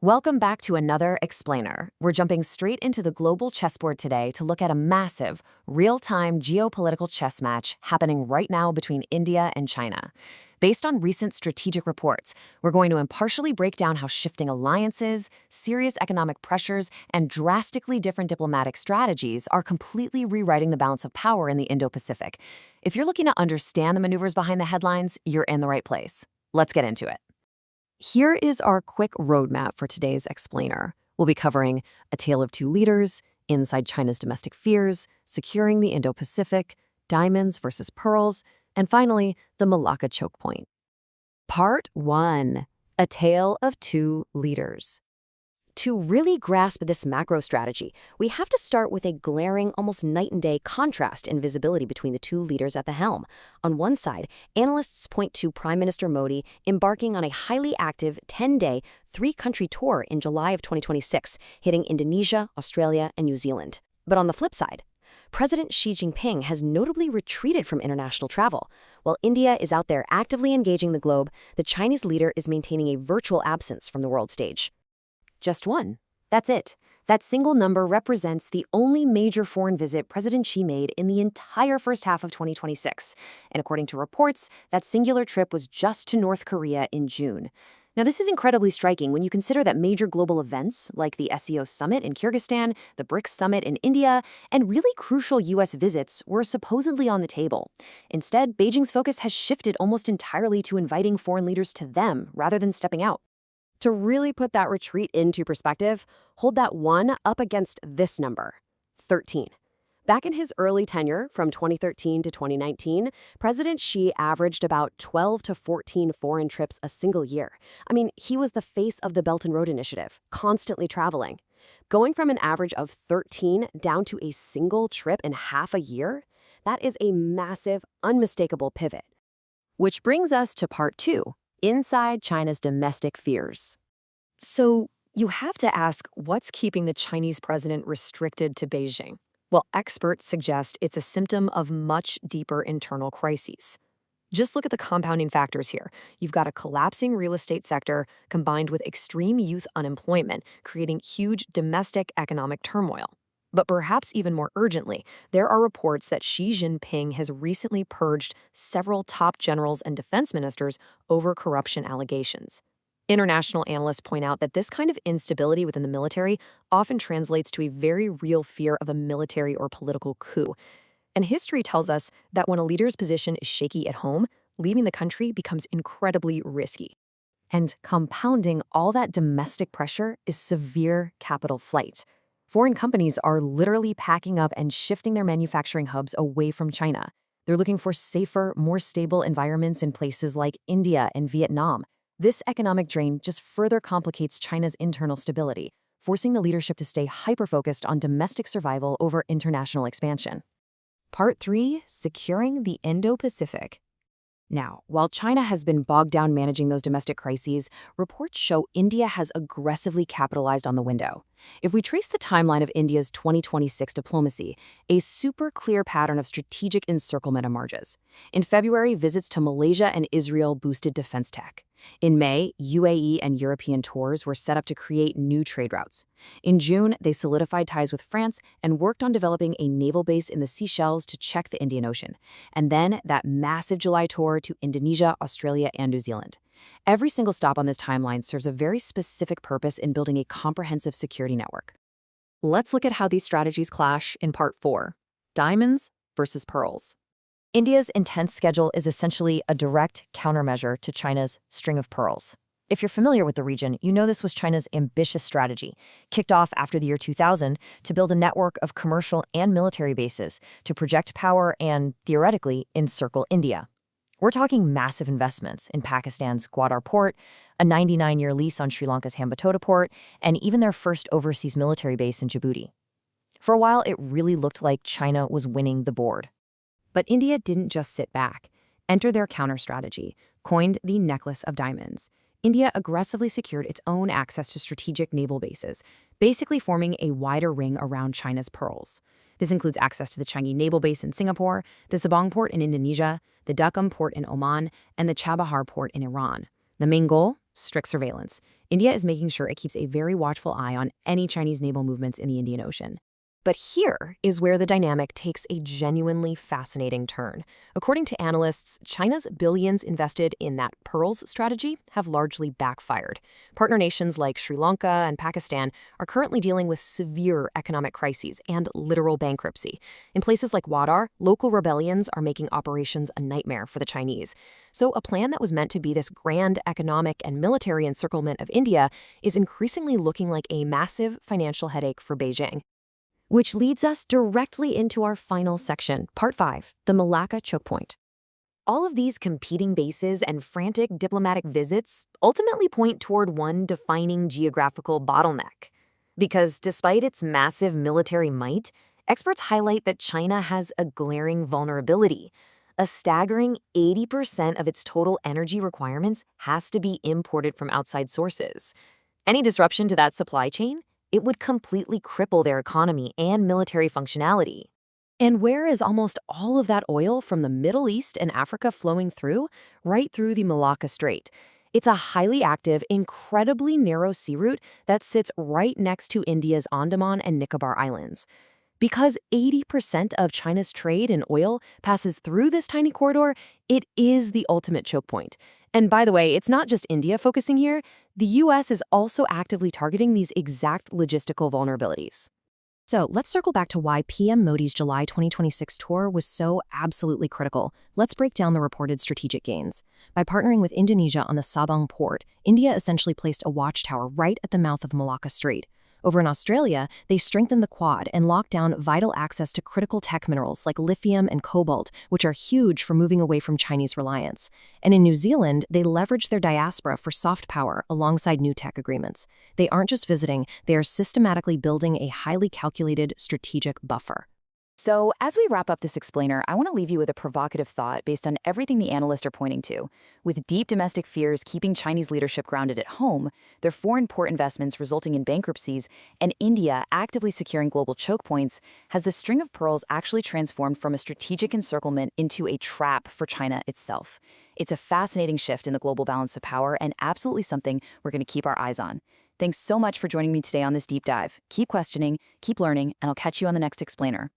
Welcome back to another Explainer. We're jumping straight into the global chessboard today to look at a massive, real-time geopolitical chess match happening right now between India and China. Based on recent strategic reports, we're going to impartially break down how shifting alliances, serious economic pressures, and drastically different diplomatic strategies are completely rewriting the balance of power in the Indo-Pacific. If you're looking to understand the maneuvers behind the headlines, you're in the right place. Let's get into it. Here is our quick roadmap for today's Explainer. We'll be covering a tale of two leaders, inside China's domestic fears, securing the Indo-Pacific, diamonds versus pearls, and finally, the Malacca Choke Point. Part 1. A tale of two leaders. To really grasp this macro strategy, we have to start with a glaring, almost night-and-day contrast in visibility between the two leaders at the helm. On one side, analysts point to Prime Minister Modi embarking on a highly active 10-day, three-country tour in July of 2026, hitting Indonesia, Australia, and New Zealand. But on the flip side, President Xi Jinping has notably retreated from international travel. While India is out there actively engaging the globe, the Chinese leader is maintaining a virtual absence from the world stage. Just one. That's it. That single number represents the only major foreign visit President Xi made in the entire first half of 2026. And according to reports, that singular trip was just to North Korea in June. Now, this is incredibly striking when you consider that major global events like the SEO Summit in Kyrgyzstan, the BRICS Summit in India, and really crucial U.S. visits were supposedly on the table. Instead, Beijing's focus has shifted almost entirely to inviting foreign leaders to them rather than stepping out. To really put that retreat into perspective, hold that 1 up against this number, 13. Back in his early tenure, from 2013 to 2019, President Xi averaged about 12 to 14 foreign trips a single year. I mean, he was the face of the Belt and Road Initiative, constantly traveling. Going from an average of 13 down to a single trip in half a year, that is a massive, unmistakable pivot. Which brings us to part 2. Inside China's domestic fears. So you have to ask, what's keeping the Chinese president restricted to Beijing? Well, experts suggest it's a symptom of much deeper internal crises. Just look at the compounding factors here. You've got a collapsing real estate sector combined with extreme youth unemployment, creating huge domestic economic turmoil. But perhaps even more urgently, there are reports that Xi Jinping has recently purged several top generals and defense ministers over corruption allegations. International analysts point out that this kind of instability within the military often translates to a very real fear of a military or political coup. And history tells us that when a leader's position is shaky at home, leaving the country becomes incredibly risky. And compounding all that domestic pressure is severe capital flight. Foreign companies are literally packing up and shifting their manufacturing hubs away from China. They're looking for safer, more stable environments in places like India and Vietnam. This economic drain just further complicates China's internal stability, forcing the leadership to stay hyper-focused on domestic survival over international expansion. Part 3. Securing the Indo-Pacific. Now, while China has been bogged down managing those domestic crises, reports show India has aggressively capitalized on the window. If we trace the timeline of India's 2026 diplomacy, a super clear pattern of strategic encirclement emerges. In February, visits to Malaysia and Israel boosted defense tech. In May, UAE and European tours were set up to create new trade routes. In June, they solidified ties with France and worked on developing a naval base in the Seychelles to check the Indian Ocean. And then that massive July tour to Indonesia, Australia, and New Zealand. Every single stop on this timeline serves a very specific purpose in building a comprehensive security network. Let's look at how these strategies clash in Part 4. Diamonds versus pearls. India's intense schedule is essentially a direct countermeasure to China's string of pearls. If you're familiar with the region, you know this was China's ambitious strategy, kicked off after the year 2000 to build a network of commercial and military bases to project power and, theoretically, encircle India. We're talking massive investments in Pakistan's Gwadar port, a 99-year lease on Sri Lanka's Hambantota port, and even their first overseas military base in Djibouti. For a while, it really looked like China was winning the board. But India didn't just sit back. Enter their counter-strategy, coined the Necklace of Diamonds. India aggressively secured its own access to strategic naval bases, basically forming a wider ring around China's pearls. This includes access to the Changi Naval Base in Singapore, the Sabang port in Indonesia, the Duqm port in Oman, and the Chabahar port in Iran. The main goal? strict surveillance. India is making sure it keeps a very watchful eye on any Chinese naval movements in the Indian Ocean. But here is where the dynamic takes a genuinely fascinating turn. According to analysts, China's billions invested in that pearls strategy have largely backfired. Partner nations like Sri Lanka and Pakistan are currently dealing with severe economic crises and literal bankruptcy. In places like Wadar, local rebellions are making operations a nightmare for the Chinese. So a plan that was meant to be this grand economic and military encirclement of India is increasingly looking like a massive financial headache for Beijing. Which leads us directly into our final section, Part 5, the Malacca Choke Point. All of these competing bases and frantic diplomatic visits ultimately point toward one defining geographical bottleneck. Because despite its massive military might, experts highlight that China has a glaring vulnerability. A staggering 80% of its total energy requirements has to be imported from outside sources. Any disruption to that supply chain? It would completely cripple their economy and military functionality. And where is almost all of that oil from the Middle East and Africa flowing through? Right through the Malacca Strait. It's a highly active, incredibly narrow sea route that sits right next to India's Andaman and Nicobar Islands. Because 80% of China's trade in oil passes through this tiny corridor, it is the ultimate choke point. And by the way, it's not just India focusing here. The US is also actively targeting these exact logistical vulnerabilities. So let's circle back to why PM Modi's July 2026 tour was so absolutely critical. Let's break down the reported strategic gains. By partnering with Indonesia on the Sabang port, India essentially placed a watchtower right at the mouth of Malacca Strait. Over in Australia, they strengthened the Quad and locked down vital access to critical tech minerals like lithium and cobalt, which are huge for moving away from Chinese reliance. And in New Zealand, they leveraged their diaspora for soft power alongside new tech agreements. They aren't just visiting, they are systematically building a highly calculated strategic buffer. So, as we wrap up this explainer, I want to leave you with a provocative thought based on everything the analysts are pointing to. With deep domestic fears keeping Chinese leadership grounded at home, their foreign port investments resulting in bankruptcies, and India actively securing global choke points, has the string of pearls actually transformed from a strategic encirclement into a trap for China itself? It's a fascinating shift in the global balance of power and absolutely something we're going to keep our eyes on. Thanks so much for joining me today on this deep dive. Keep questioning, keep learning, and I'll catch you on the next explainer.